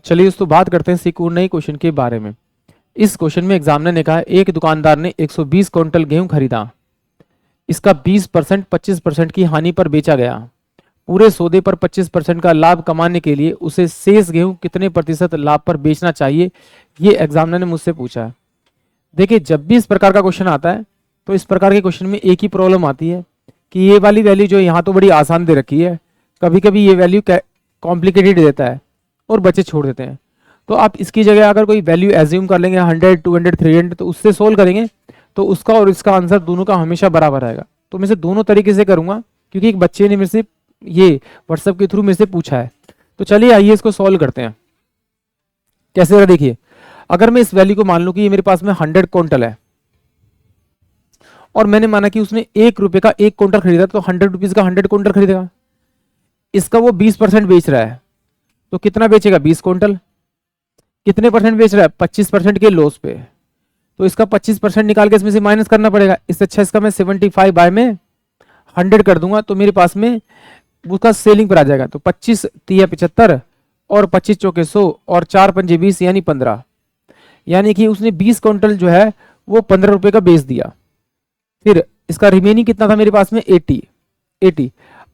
चलिए दोस्तों बात करते हैं सिक्योर नई क्वेश्चन के बारे में। इस क्वेश्चन में एग्जामिनर ने कहा एक दुकानदार ने 120 क्विंटल गेहूं खरीदा, इसका 20% 25% की हानि पर बेचा गया। पूरे सौदे पर 25% का लाभ कमाने के लिए उसे शेष गेहूं कितने प्रतिशत लाभ पर बेचना चाहिए, ये एग्जामिनर ने मुझसे पूछा है। देखिए जब भी इस प्रकार का क्वेश्चन आता है तो इस प्रकार के क्वेश्चन में एक ही प्रॉब्लम आती है कि ये वाली वैल्यू जो यहाँ तो बड़ी आसान दे रखी है, कभी कभी ये वैल्यू कॉम्प्लिकेटेड देता है और बच्चे छोड़ देते हैं। तो आप इसकी जगह अगर कोई वैल्यू एज्यूम कर लेंगे 100 200 300 तो उससे सोल्व करेंगे तो उसका और इसका आंसर दोनों का हमेशा बराबर आएगा। तो मैं से दोनों तरीके से करूंगा क्योंकि एक बच्चे ने मेरे से ये व्हाट्सएप के थ्रू मेरे से पूछा है। तो चलिए आइए इसको सॉल्व करते हैं। कैसे जरा देखिए, अगर मैं इस वैल्यू को मान लूं कि ये मेरे पास में 100 क्विंटल है और मैंने माना कि उसने 1 रुपए का 1 क्विंटल खरीदा, तो 100 रुपीज का 100 क्विंटल खरीदेगा। इसका वो 20% बेच रहा है तो कितना बेचेगा, 20 क्विंटल। कितने परसेंट बेच रहा है, 25% के लॉस पे। तो इसका 25% निकाल के इसमें से माइनस करना पड़ेगा। इससे अच्छा इसका मैं 75 बाय में 100 कर दूंगा तो मेरे पास में उसका सेलिंग पर आ जाएगा। तो 25 तिया 75 और 25 चौके 100 और 4 पंजे 20 यानी 15, यानी कि उसने 20 क्विंटल जो है वो 15 रुपए का बेच दिया। फिर इसका रिमेनिंग कितना था मेरे पास में, 80।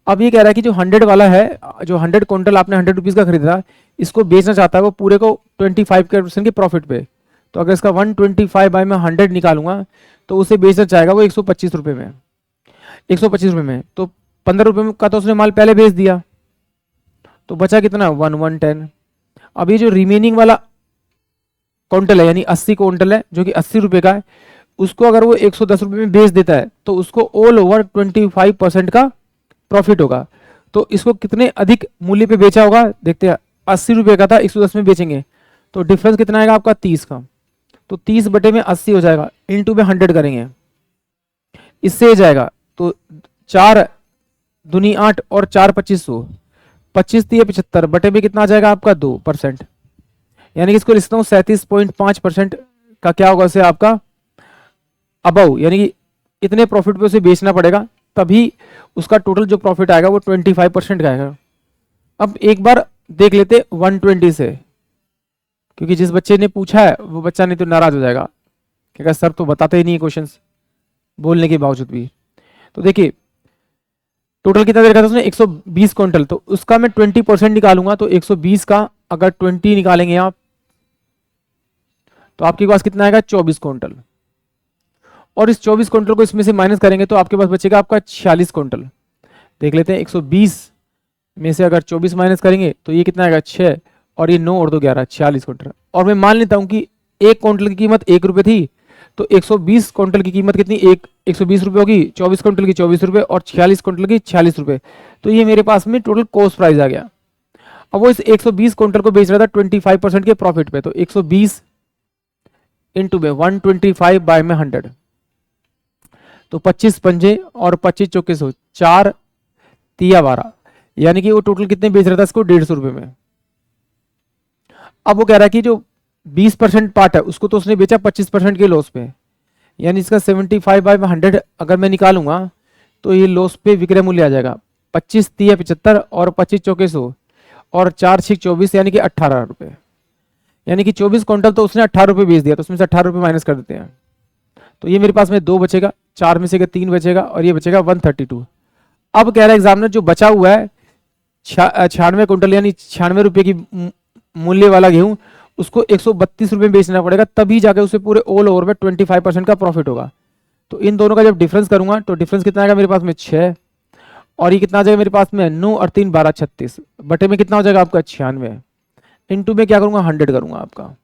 अब ये कह रहा है कि जो 100 वाला है, जो 100 क्विंटल आपने 100 रुपीज का खरीदा, इसको बेचना चाहता है वो पूरे को 25% के प्रॉफिट पे। तो अगर इसका 125 बाय में 100 निकालूंगा तो उसे बेचना चाहेगा वो 125 रुपए में, 125 रुपए में। तो 15 रुपए का तो उसने माल पहले बेच दिया, तो बचा कितना, 110। अब ये जो रिमेनिंग वाला क्विंटल है यानी 80 क्विंटल है जो कि 80 रुपए का है, उसको अगर वो 110 रुपए में बेच देता है तो उसको ऑल ओवर 25% का प्रॉफिट होगा। तो इसको कितने अधिक मूल्य पे बेचा होगा, देखते हैं। 80 रुपए का था, 110 में बेचेंगे तो डिफरेंस कितना आएगा आपका, 30 का। तो 30 बटे में 80 हो जाएगा, इनटू में 100 करेंगे, इससे जाएगा। तो 4 दूनी 8 और 4 2500, 25 तिया 75 बटे में कितना आ जाएगा आपका, 2%। यानी कि इसको लिखता हूँ 37.5% का क्या होगा उसे आपका अबव, यानी कि इतने प्रॉफिट पे उसे बेचना पड़ेगा, तभी उसका टोटल जो प्रॉफिट आएगा वो 25% का आएगा। अब एक बार देख लेते 120 से, क्योंकि जिस बच्चे ने पूछा है वो बच्चा नहीं तो नाराज हो जाएगा, क्योंकि सर तो बताते ही नहीं है क्वेश्चंस बोलने के बावजूद भी। तो देखिए टोटल कितना दे रखा था उसने, 120 क्विंटल। तो उसका मैं 20% निकालूंगा, तो 120 का अगर 20 निकालेंगे आप तो आपके पास कितना आएगा, 24 क्विंटल। और इस 24 क्विंटल को इसमें से माइनस करेंगे तो आपके पास बचेगा आपका 46 क्विंटल। देख लेते हैं, 120 में से अगर 24 माइनस करेंगे तो ये कितना आएगा, 6 और ये 9 और 2 11, 46 क्विंटल। और मैं मान लेता हूं कि 1 क्विंटल की कीमत 1 रुपए थी, तो 120 क्विंटल की कीमत कितनी, 120 रुपए होगी। 24 क्विंटल की 24 रुपए और 46 क्विंटल की 46 रुपए। तो ये मेरे पास में टोटल कॉस्ट प्राइस आ गया। अब वो इस 120 क्विंटल को बेच रहा था 25% के प्रॉफिट पे। तो 120 इंटू में 125 बाय में 100, तो 25 पंजे और 25 चौके 100, 4 तिया 12, यानी कि वो टोटल कितने बेच रहा था इसको, 150 रुपए में। अब वो कह रहा है कि जो 20% पार्ट है उसको तो उसने बेचा 25% के लॉस पे, यानी इसका 75 बाय 100 अगर मैं निकालूंगा तो ये लॉस पे विक्रय मूल्य आ जाएगा 25 तिया 75 और 25 चौके 100 और 4 6 24, यानी कि 18 रुपए। यानी कि 24 क्विंटल तो उसने 18 रुपए बेच दिया, तो उसमें से 18 रुपए माइनस कर देते हैं। तो ये मेरे पास में 2 बचेगा, 4 में से 3 बचेगा और ये बचेगा 132। अब कह रहा है एग्जामिनर जो बचा हुआ है 96 क्विंटल यानी 96 रुपए की मूल्य वाला गेहूं, उसको 132 रुपए में बेचना पड़ेगा, तभी जाकर उसे पूरे ऑल ओवर में 25% का प्रॉफिट होगा। तो इन दोनों का जब डिफरेंस करूंगा तो डिफरेंस कितना आएगा मेरे पास में, 6 और ये कितना आ जाएगा मेरे पास में, 9 और 3 12 36 बटे में कितना हो जाएगा आपका, 96। इनटू में क्या करूंगा, 100 करूंगा आपका।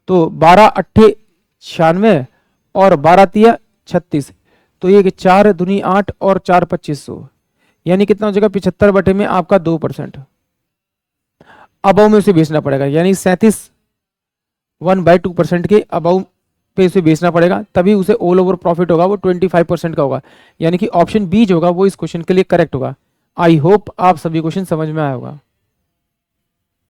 तो 12 अट्ठे 96 और 12 तिया 36, तो ये 4 दूनी 8 और 4 2500, यानी कितना हो जाएगा, 75 बटे में आपका 2%। अबाउ में उसे बेचना पड़ेगा, यानी 37 1/2% के अबाउ पे उसे बेचना पड़ेगा, तभी उसे ऑल ओवर प्रॉफिट होगा वो 25% का होगा। यानी कि ऑप्शन बी जो होगा वो इस क्वेश्चन के लिए करेक्ट होगा। आई होप आप सभी क्वेश्चन समझ में आया होगा।